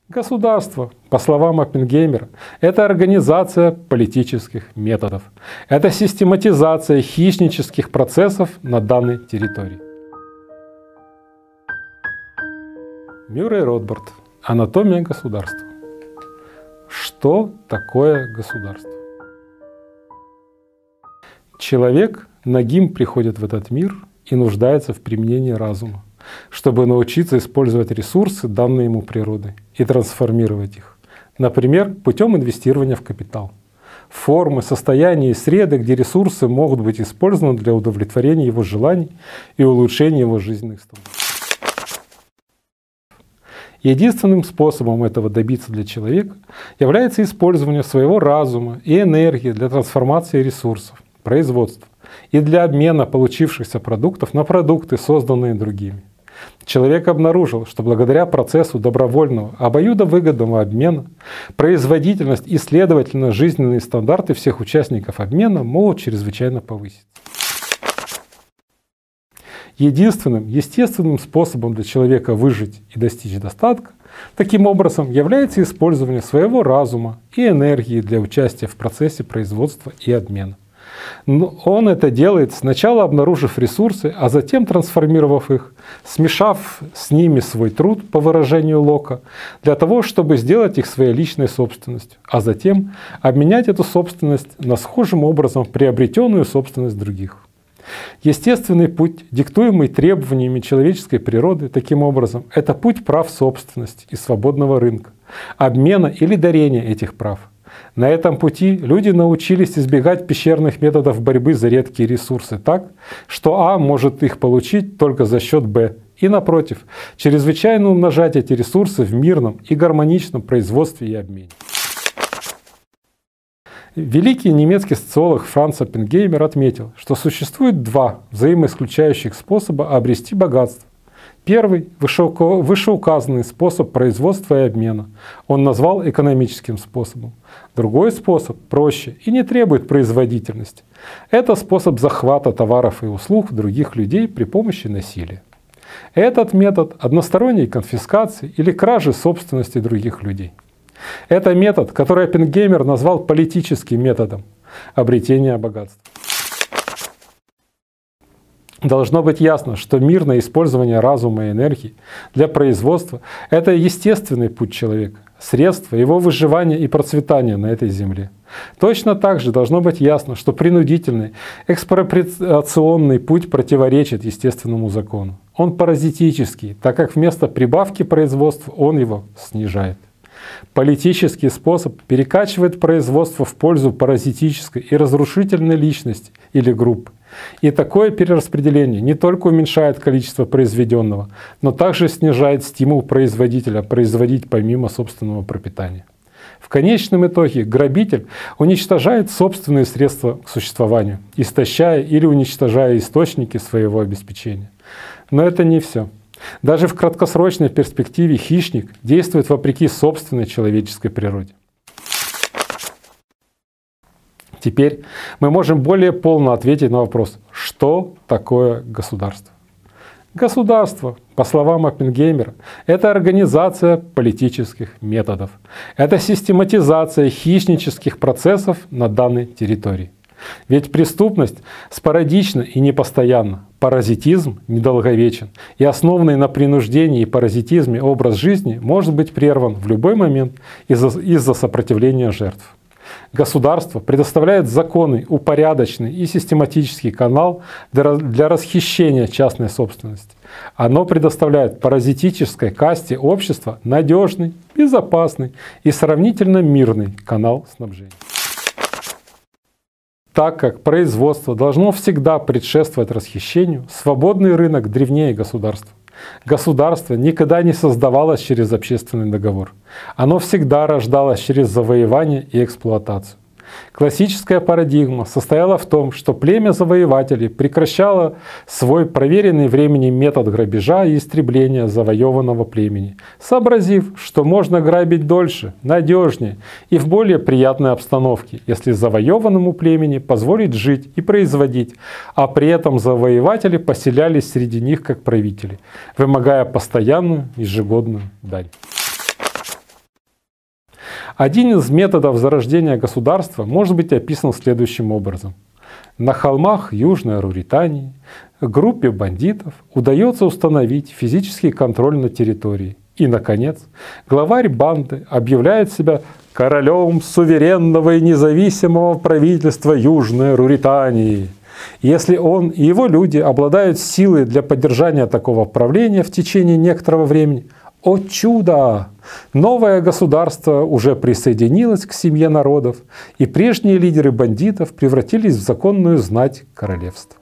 Государство, по словам Оппенгеймера, это организация политических методов. Это систематизация хищнических процессов на данной территории. Мюррей Ротбард. Анатомия государства. Что такое государство? Человек нагим приходит в этот мир и нуждается в применении разума, чтобы научиться использовать ресурсы, данные ему природой, и трансформировать их. Например, путем инвестирования в капитал. Формы, состояния и среды, где ресурсы могут быть использованы для удовлетворения его желаний и улучшения его жизненных стандартов. Единственным способом этого добиться для человека является использование своего разума и энергии для трансформации ресурсов, производства и для обмена получившихся продуктов на продукты, созданные другими. Человек обнаружил, что благодаря процессу добровольного, обоюдовыгодного обмена производительность и, следовательно, жизненные стандарты всех участников обмена могут чрезвычайно повыситься. Единственным естественным способом для человека выжить и достичь достатка таким образом является использование своего разума и энергии для участия в процессе производства и обмена. Но он это делает, сначала обнаружив ресурсы, а затем трансформировав их, смешав с ними свой труд, по выражению Лока, для того, чтобы сделать их своей личной собственностью, а затем обменять эту собственность на схожим образом приобретенную собственность других. Естественный путь, диктуемый требованиями человеческой природы, таким образом, это путь прав собственности и свободного рынка, обмена или дарения этих прав. На этом пути люди научились избегать пещерных методов борьбы за редкие ресурсы так, что А может их получить только за счет Б, и напротив, чрезвычайно умножать эти ресурсы в мирном и гармоничном производстве и обмене. Великий немецкий социолог Франц Оппенгеймер отметил, что существует два взаимоисключающих способа обрести богатство. Первый – вышеуказанный способ производства и обмена. Он назвал экономическим способом. Другой способ проще и не требует производительности. Это способ захвата товаров и услуг других людей при помощи насилия. Этот метод односторонней конфискации или кражи собственности других людей. Это метод, который Оппенгеймер назвал политическим методом обретения богатства. Должно быть ясно, что мирное использование разума и энергии для производства – это естественный путь человека, средство его выживания и процветания на этой земле. Точно так же должно быть ясно, что принудительный экспроприационный путь противоречит естественному закону. Он паразитический, так как вместо прибавки производства он его снижает. Политический способ перекачивает производство в пользу паразитической и разрушительной личности или группы. И такое перераспределение не только уменьшает количество произведенного, но также снижает стимул производителя производить помимо собственного пропитания. В конечном итоге грабитель уничтожает собственные средства к существованию, истощая или уничтожая источники своего обеспечения. Но это не все. Даже в краткосрочной перспективе хищник действует вопреки собственной человеческой природе. Теперь мы можем более полно ответить на вопрос, что такое государство. Государство, по словам Оппенгеймера, это организация политических методов. Это систематизация хищнических процессов на данной территории. Ведь преступность спорадична и непостоянна, паразитизм недолговечен, и основанный на принуждении и паразитизме образ жизни может быть прерван в любой момент из-за сопротивления жертв. Государство предоставляет законный, упорядоченный и систематический канал для расхищения частной собственности. Оно предоставляет паразитической касте общества надежный, безопасный и сравнительно мирный канал снабжения. Так как производство должно всегда предшествовать расхищению, свободный рынок древнее государства. Государство никогда не создавалось через общественный договор. Оно всегда рождалось через завоевание и эксплуатацию. Классическая парадигма состояла в том, что племя завоевателей прекращало свой проверенный временем метод грабежа и истребления завоеванного племени, сообразив, что можно грабить дольше, надежнее и в более приятной обстановке, если завоеванному племени позволить жить и производить, а при этом завоеватели поселялись среди них как правители, вымогая постоянную ежегодную дань. Один из методов зарождения государства может быть описан следующим образом. На холмах Южной Руритании группе бандитов удается установить физический контроль на территории. И, наконец, главарь банды объявляет себя королем суверенного и независимого правительства Южной Руритании. Если он и его люди обладают силой для поддержания такого правления в течение некоторого времени, о чудо! Новое государство уже присоединилось к семье народов, и прежние лидеры бандитов превратились в законную знать королевства.